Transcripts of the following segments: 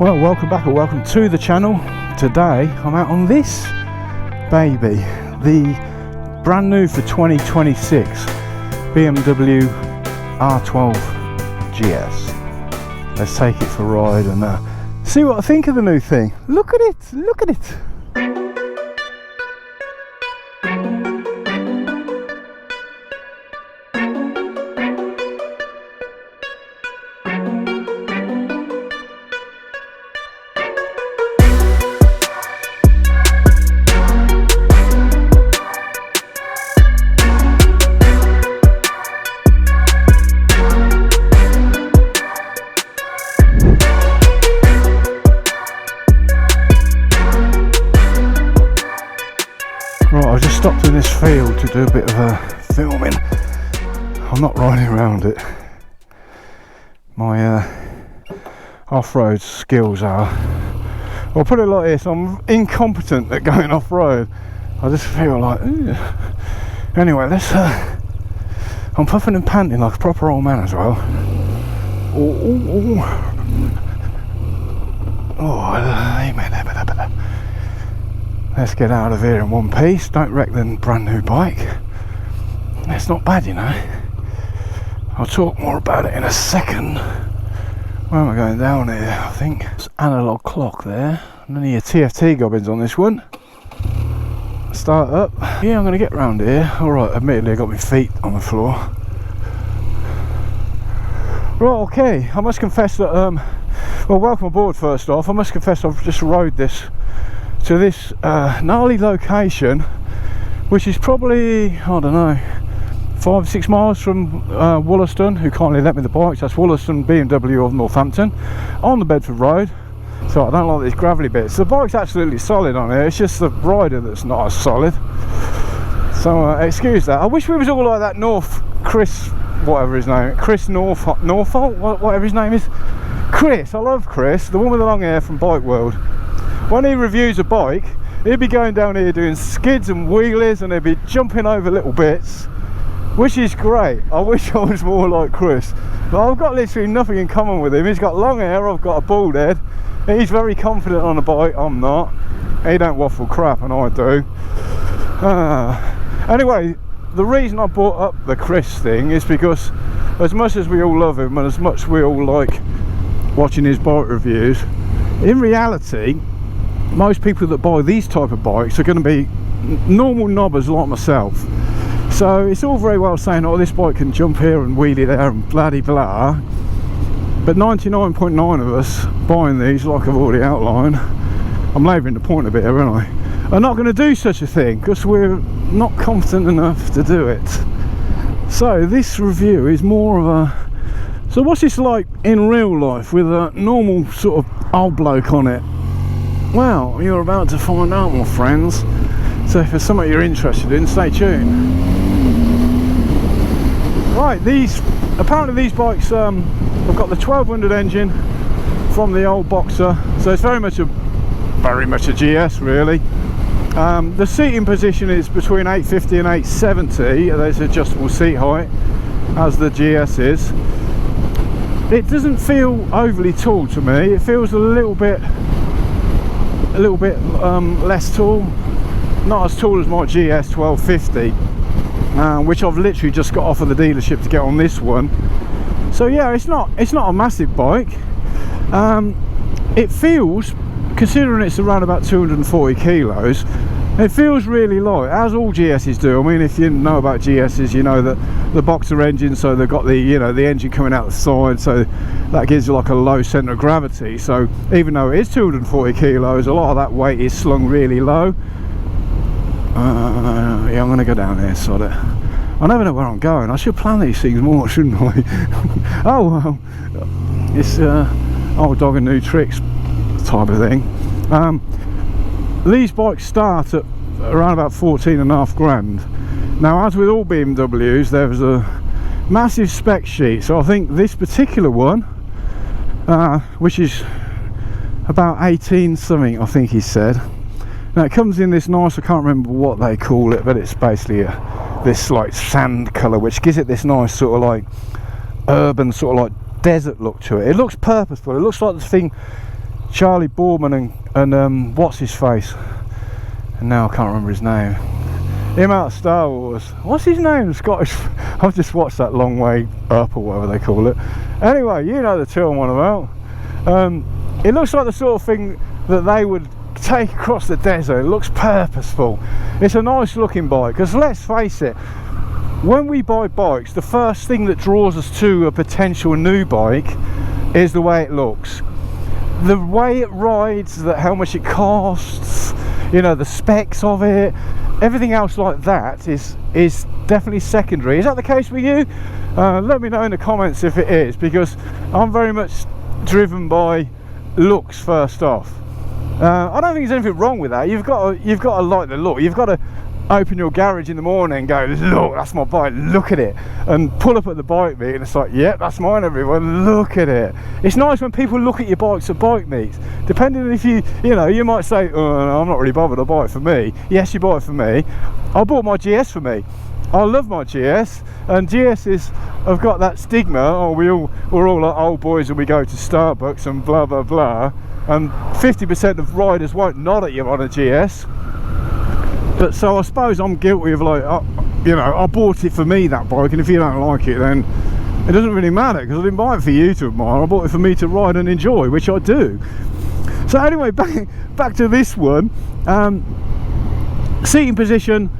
Well, welcome back or welcome to the channel. Today I'm out on this baby, the brand new for 2026 BMW R12 GS. Let's take it for a ride and see what I think of the new thing. Look at it, look at it. Right, I just stopped in this field to do a bit of filming. I'm not riding around it. My off-road skills are, I'll put it like this, I'm incompetent at going off-road. I just feel like, ugh. Anyway, let's, I'm puffing and panting like a proper old man as well. Let's get out of here in one piece. Don't wreck the brand new bike. It's not bad, you know. I'll talk more about it in a second. Where am I going down here? I think it's analog clock there. None of your TFT gobbins on this one. Start up. Yeah, I'm going to get round here. Alright, admittedly I got my feet on the floor. Right, okay. I must confess that, well, welcome aboard first off. I must confess I've just rode this to this gnarly location, which is probably, I don't know, 5 or 6 miles from Wollaston, who kindly lent me the bikes. That's Wollaston BMW of Northampton on the Bedford Road. So I don't like these gravelly bits. The bike's absolutely solid on here, it's just the rider that's not as solid. So excuse that. I wish we was all like that Chris, whatever his name, Chris Norfolk, whatever his name is. Chris, I love Chris, the one with the long hair from Bike World. When he reviews a bike, he'd be going down here doing skids and wheelies, and he'd be jumping over little bits, which is great. I wish I was more like Chris, but I've got literally nothing in common with him. He's got long hair, I've got a bald head. He's very confident on a bike, I'm not. He don't waffle crap, and I do. Anyway, the reason I brought up the Chris thing is because as much as we all love him and as much as we all like watching his bike reviews, in reality most people that buy these type of bikes are going to be normal knobbers like myself. So it's all very well saying, oh, this bike can jump here and wheelie there and bloody blah, but 99.9 of us buying these, like I've already outlined, I'm labouring the point a bit here, aren't I, are not going to do such a thing because we're not confident enough to do it. So this review is more of a, so what's this like in real life with a normal sort of old bloke on it? Well, you're about to find out, my friends. So if it's something you're interested in, stay tuned. Right, apparently these bikes have got the 1200 engine from the old Boxer, so it's very much a GS really. The seating position is between 850 and 870. There's adjustable seat height, as the GS is. It doesn't feel overly tall to me. It feels a little bit less tall, not as tall as my GS 1250, which I've literally just got off of the dealership to get on this one. So yeah, it's not a massive bike. It feels, considering it's around about 240 kilos, it feels really light, as all GS's do. I mean, if you know about GS's, you know that the Boxer engine, so they've got the, you know, the engine coming out the side, so that gives you like a low centre of gravity. So even though it is 240 kilos, a lot of that weight is slung really low. Yeah, I'm going to go down there, sod it. I never know where I'm going. I should plan these things more, shouldn't I? Oh, well, it's old dog and new tricks type of thing. These bikes start at around about 14.5 grand. Now, as with all BMWs, there's a massive spec sheet. So I think this particular one, which is about 18 something, I think he said. Now it comes in this nice, I can't remember what they call it, but it's basically this like sand colour, which gives it this nice sort of like urban, sort of like desert look to it. It looks purposeful. It looks like the thing Charlie Boorman and what's his face, and now I can't remember his name, him out of Star Wars, what's his name, Scottish, I've just watched that Long Way Up or whatever they call it. Anyway, you know the two I'm on about. It looks like the sort of thing that they would take across the desert. It looks purposeful. It's a nice looking bike, because let's face it, when we buy bikes, the first thing that draws us to a potential new bike is the way it looks, the way it rides, how much it costs, you know, the specs of it. Everything else like that is definitely secondary. Is that the case with you? Let me know in the comments if it is, because I'm very much driven by looks first off. I don't think there's anything wrong with that. You've got to like the look. You've got to open your garage in the morning and go, look, that's my bike, look at it, and pull up at the bike meet and it's like, yep, that's mine, everyone, look at it. It's nice when people look at your bikes at bike meets, depending if you know, you might say, oh, no, I'm not really bothered, I'll buy it for me. Yes, you buy it for me. I bought my GS for me. I love my GS, and GS's have got that stigma, oh, we're all like old boys and we go to Starbucks and blah blah blah, and 50% of riders won't nod at you on a GS. But so I suppose I'm guilty of, like, you know, I bought it for me, that bike, and if you don't like it, then it doesn't really matter, because I didn't buy it for you to admire. I bought it for me to ride and enjoy, which I do. So anyway, back to this one. Seating position,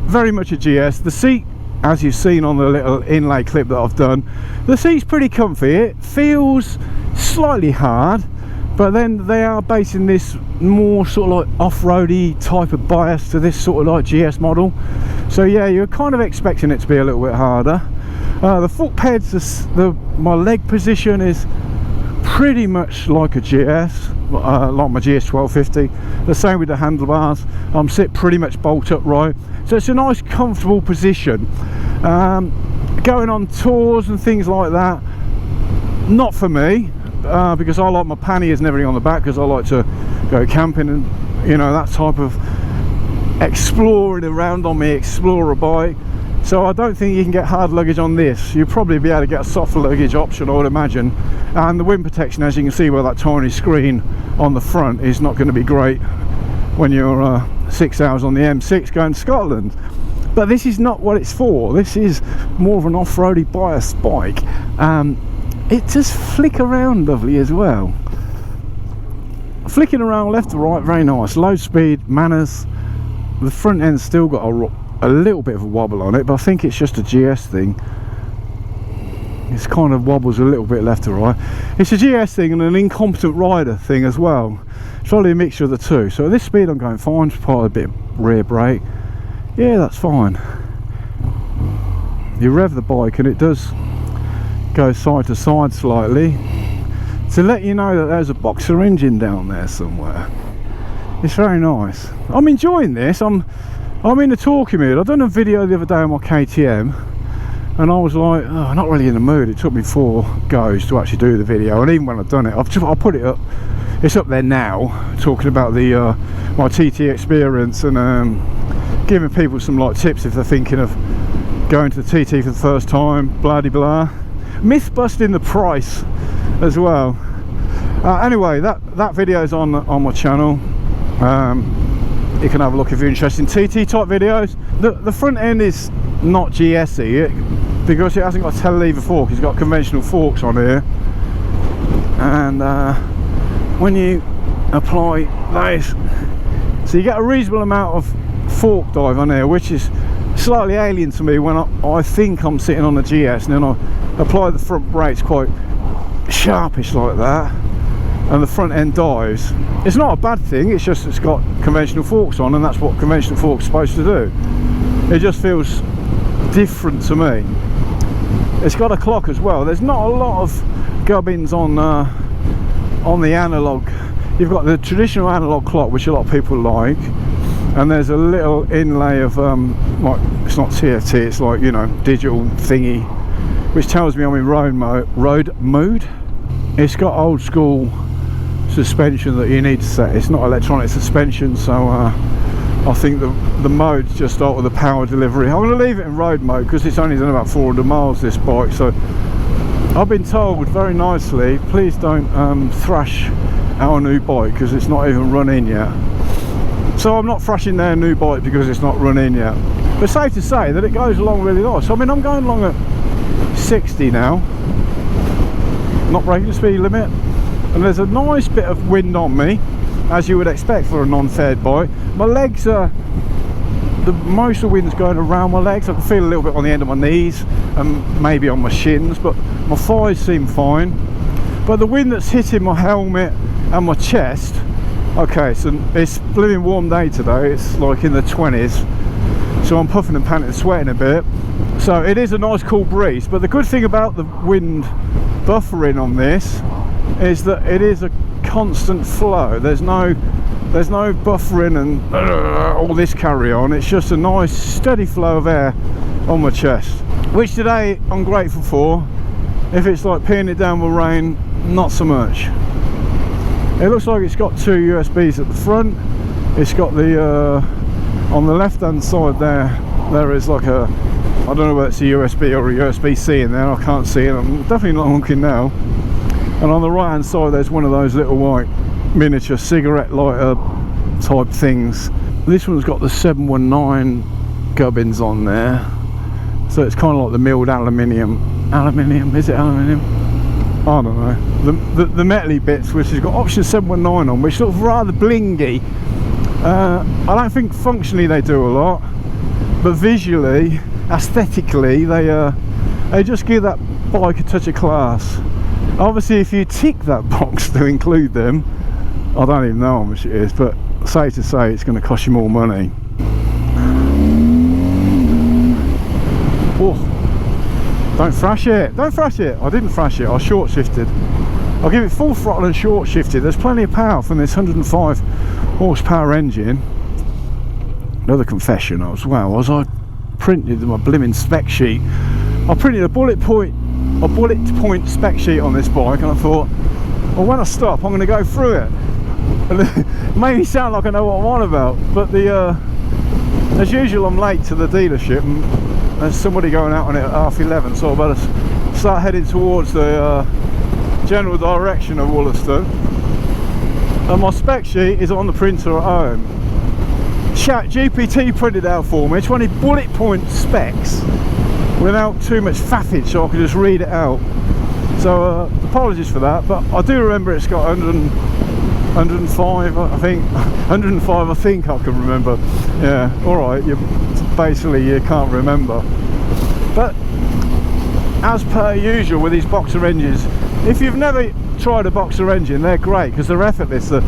very much a GS. The seat, as you've seen on the little inlay clip that I've done, the seat's pretty comfy. It feels slightly hard, but then they are basing this more sort of like off-roady type of bias to this sort of like GS model. So yeah, you're kind of expecting it to be a little bit harder. The foot pads, my leg position is pretty much like a GS, like my GS 1250. The same with the handlebars. I'm sit pretty much bolt upright, so it's a nice comfortable position. Going on tours and things like that, not for me. Because I like my panniers and everything on the back, because I like to go camping and, you know, that type of exploring around on my Explorer bike. So I don't think you can get hard luggage on this. You'll probably be able to get a soft luggage option, I would imagine. And the wind protection, as you can see, where that tiny screen on the front is not going to be great when you're 6 hours on the M6 going to Scotland. But this is not what it's for. This is more of an off-roady biased bike. It does flick around lovely as well. Flicking around left to right, very nice. Low speed, manners. The front end's still got a little bit of a wobble on it, but I think it's just a GS thing. It's kind of wobbles a little bit left to right. It's a GS thing and an incompetent rider thing as well. It's probably a mixture of the two. So at this speed I'm going fine, just apply a bit of rear brake. Yeah, that's fine. You rev the bike and it does go side to side slightly to let you know that there's a boxer engine down there somewhere. It's very nice. I'm enjoying this. I'm in the talking mood. I done a video the other day on my KTM and I was like, oh, not really in the mood. It took me 4 goes to actually do the video, and even when I've done it, I'll put it up. It's up there now, talking about the my TT experience and giving people some like tips if they're thinking of going to the TT for the first time, blah de blah. Myth busting the price as well. Anyway, that video is on my channel. You can have a look if you're interested in TT type videos. The front end is not GSy because it hasn't got a telelever fork. It's got conventional forks on here, and when you apply those, so you get a reasonable amount of fork dive on here, which is slightly alien to me when I think I'm sitting on the GS, and then I apply the front brakes quite sharpish like that, and the front end dives. It's not a bad thing, it's just it's got conventional forks on, and that's what conventional forks are supposed to do. It just feels different to me. It's got a clock as well. There's not a lot of gubbins on the analog. You've got the traditional analog clock, which a lot of people like, and there's a little inlay of like, it's not TFT, it's like, you know, digital thingy, which tells me I'm in road mode. It's got old school suspension that you need to set. It's not electronic suspension, so I think the mode's just out with the power delivery. I'm going to leave it in road mode because it's only done about 400 miles, this bike. So I've been told very nicely, please don't thrash our new bike because it's not even run in yet. So I'm not thrashing their new bike because it's not run in yet. But safe to say that it goes along really nice. I mean, I'm going along at 60 now, not breaking the speed limit, and there's a nice bit of wind on me, as you would expect for a non-faired bike. My legs are, most of the wind's going around my legs. I can feel a little bit on the end of my knees and maybe on my shins, but my thighs seem fine. But the wind that's hitting my helmet and my chest, okay, so it's a blooming warm day today, it's like in the 20s, so I'm puffing and panting and sweating a bit, so it is a nice cool breeze. But the good thing about the wind buffering on this is that it is a constant flow. There's no buffering and all this carry on. It's just a nice steady flow of air on my chest, which today I'm grateful for. If it's like peeing it down with rain, not so much. It looks like it's got 2 USBs at the front. It's got the on the left hand side there is like a, I don't know whether it's a USB or a USB-C in there, I can't see it, I'm definitely not looking now. And on the right hand side there's one of those little white miniature cigarette lighter type things. This one's got the 719 gubbins on there, so it's kind of like the milled aluminium, is it aluminium? I don't know, the metally bits, which has got option 719 on, which looks rather blingy. I don't think functionally they do a lot, but visually, aesthetically, they just give that bike a touch of class. Obviously if you tick that box to include them, I don't even know how much it is, but safe to say it's going to cost you more money. Oh, don't thrash it, don't thrash it. I didn't thrash it, I short shifted. I'll give it full throttle and short shifted. There's plenty of power from this 105 horsepower engine. Another confession as well was I printed my blimmin' spec sheet. I printed a bullet point spec sheet on this bike, and I thought, well, when I stop I'm going to go through it. And it made me sound like I know what I'm on about, but as usual I'm late to the dealership and there's somebody going out on it at 11:30, so I better start heading towards the general direction of Wollaston. And my spec sheet is on the printer at home. GPT printed out for me 20 bullet point specs without too much faffage, so I could just read it out. So apologies for that, but I do remember it's got 105, I think. 105, I think I can remember. Yeah, alright, basically you can't remember. But as per usual with these boxer engines, if you've never tried a boxer engine, they're great because they're effortless. A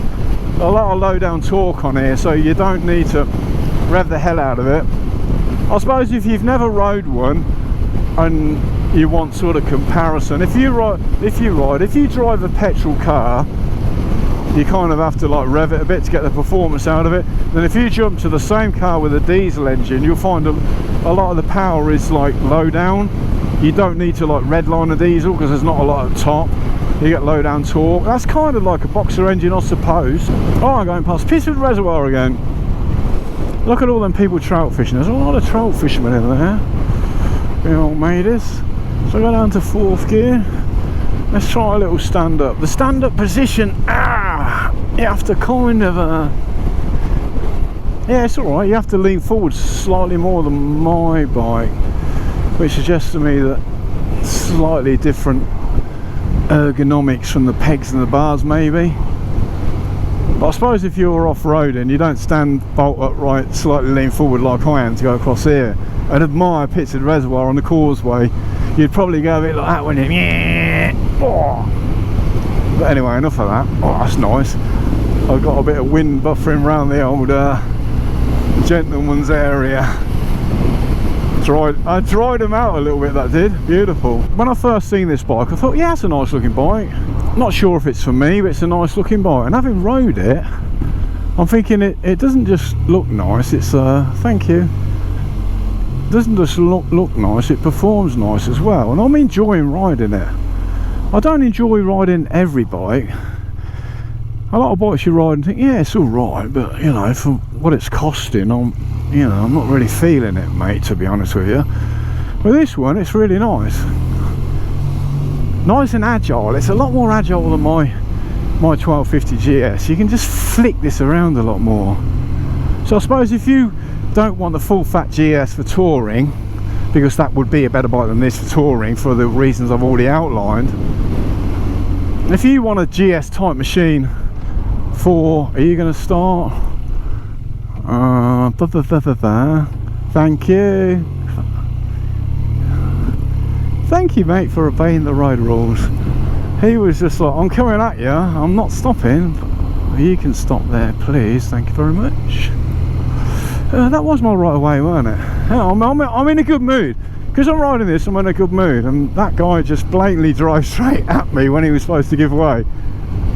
lot of low down torque on here, so you don't need to rev the hell out of it. I suppose if you've never rode one and you want sort of comparison, if you drive a petrol car, you kind of have to like rev it a bit to get the performance out of it. Then if you jump to the same car with a diesel engine, you'll find a lot of the power is like low down. You don't need to like redline a diesel because there's not a lot of top. You get low down torque. That's kind of like a boxer engine, I suppose. Oh, I'm going past Pittsford Reservoir again. Look at all them people trout fishing. There's a lot of trout fishermen in there, the old maiders. So I go down to 4th gear. Let's try a little stand up. The stand up position, you have to kind of yeah, it's alright, you have to lean forward slightly more than my bike, which suggests to me that slightly different ergonomics from the pegs and the bars maybe. But I suppose if you're off-roading, you don't stand bolt upright, slightly lean forward like I am to go across here and admire Pittsford Reservoir on the causeway. You'd probably go a bit like that when you, yeah. Oh. But anyway, enough of that. Oh, that's nice. I've got a bit of wind buffering around the old gentleman's area. I dried them out a little bit, that did. Beautiful. When I first seen this bike, I thought, yeah, it's a nice looking bike. Not sure if it's for me, but it's a nice looking bike. And having rode it, I'm thinking it doesn't just look nice, it's thank you. It doesn't just look nice, it performs nice as well. And I'm enjoying riding it. I don't enjoy riding every bike. A lot of bikes you ride and think, yeah, it's alright, but you know, for what it's costing, I'm not really feeling it, mate, to be honest with you. But this one, it's really nice. Nice and agile. It's a lot more agile than my my 1250 GS, you can just flick this around a lot more. So I suppose if you don't want the full fat GS for touring, because that would be a better bike than this for touring for the reasons I've already outlined, if you want a GS type machine for, are you going to start? Thank you. Thank you, mate, for obeying the road rules. He was just like, I'm coming at you, I'm not stopping. You can stop there, please. Thank you very much. That was my right away, wasn't it? I'm in a good mood. Because I'm riding this, I'm in a good mood. And that guy just blatantly drove straight at me when he was supposed to give way.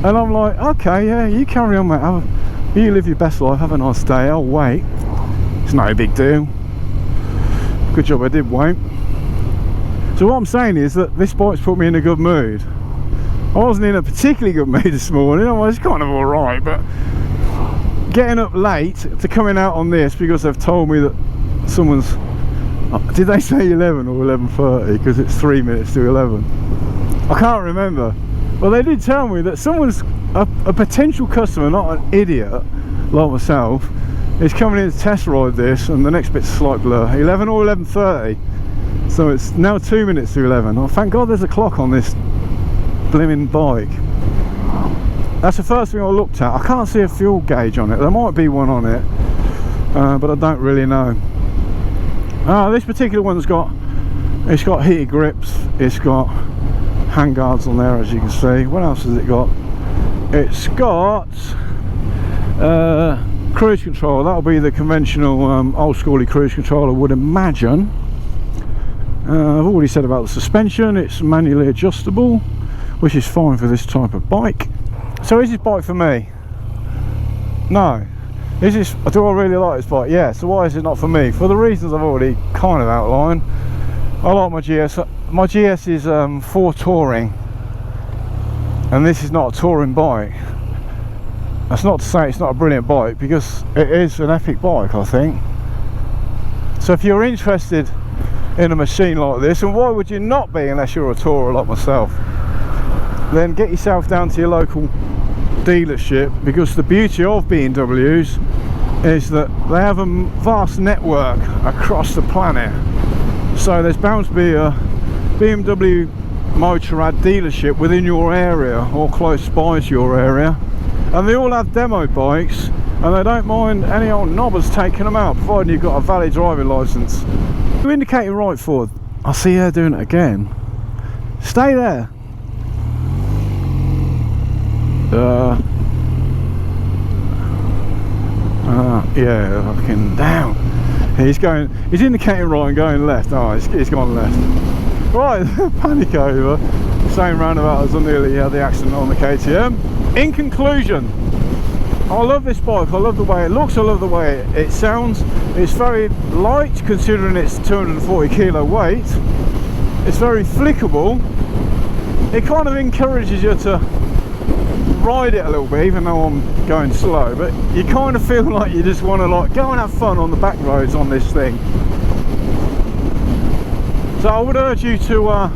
And I'm like, okay, yeah, you carry on, mate. You live your best life, have a nice day, I'll wait. It's no big deal. Good job I did wait. So what I'm saying is that this bike's put me in a good mood. I wasn't in a particularly good mood this morning. I was kind of alright, but getting up late to coming out on this because they've told me that someone's, did they say 11 or 11:30? Because it's 3 minutes to 11. I can't remember. Well, they did tell me that someone's a potential customer, not an idiot like myself, is coming in to test ride this, and the next bit's a slight blur. 11 or 11:30. So it's now 2 minutes to 11. Oh, thank God there's a clock on this blimmin' bike. That's the first thing I looked at. I can't see a fuel gauge on it. There might be one on it, but I don't really know. This particular one's got heated grips. It's got handguards on there, as you can see. What else has it got? It's got cruise control. That'll be the conventional old schooly cruise control, I would imagine. I've already said about the suspension. It's manually adjustable, which is fine for this type of bike. So is this bike for me? No. Do I really like this bike? Yeah. So why is it not for me? For the reasons I've already kind of outlined. I like my GS. My GS is for touring, and this is not a touring bike. That's not to say it's not a brilliant bike, because it is an epic bike, I think. So if you're interested in a machine like this, and why would you not be unless you're a tourer like myself, then get yourself down to your local dealership, because the beauty of BMWs is that they have a vast network across the planet. So there's bound to be a BMW Motorrad dealership within your area or close by to your area, and they all have demo bikes, and they don't mind any old knobbers taking them out, providing you've got a valid driving licence. You're indicating right forward. I see her doing it again. Stay there. Yeah, fucking down. He's indicating right and going left. Oh, he's gone left. Right, panic over. Same roundabout as I nearly had the accident on the KTM. In conclusion, I love this bike. I love the way it looks. I love the way it sounds. It's very light considering its 240 kilo weight. It's very flickable. It kind of encourages you to ride it a little bit, even though I'm going slow, but you kind of feel like you just want to like go and have fun on the back roads on this thing. So I would urge you to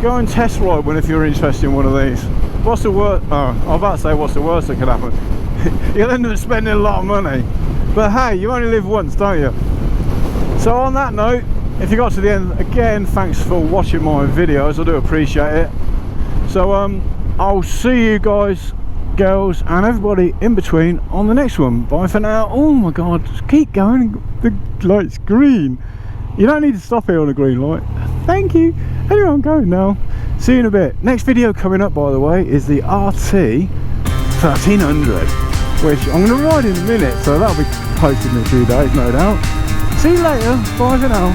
go and test ride one if you're interested in one of these. What's the worst? Oh, I'm about to say what's the worst that could happen. You'll end up spending a lot of money, but hey, you only live once, don't you? So on that note, if you got to the end, again, thanks for watching my videos. I do appreciate it. So I'll see you guys, girls, and everybody in between on the next one. Bye for now. Oh my God, just keep going. The light's green. You don't need to stop here on a green light. Thank you. Anyway, I'm going now. See you in a bit. Next video coming up, by the way, is the RT 1300, which I'm going to ride in a minute, so that'll be posted in a few days, no doubt. See you later. Bye for now.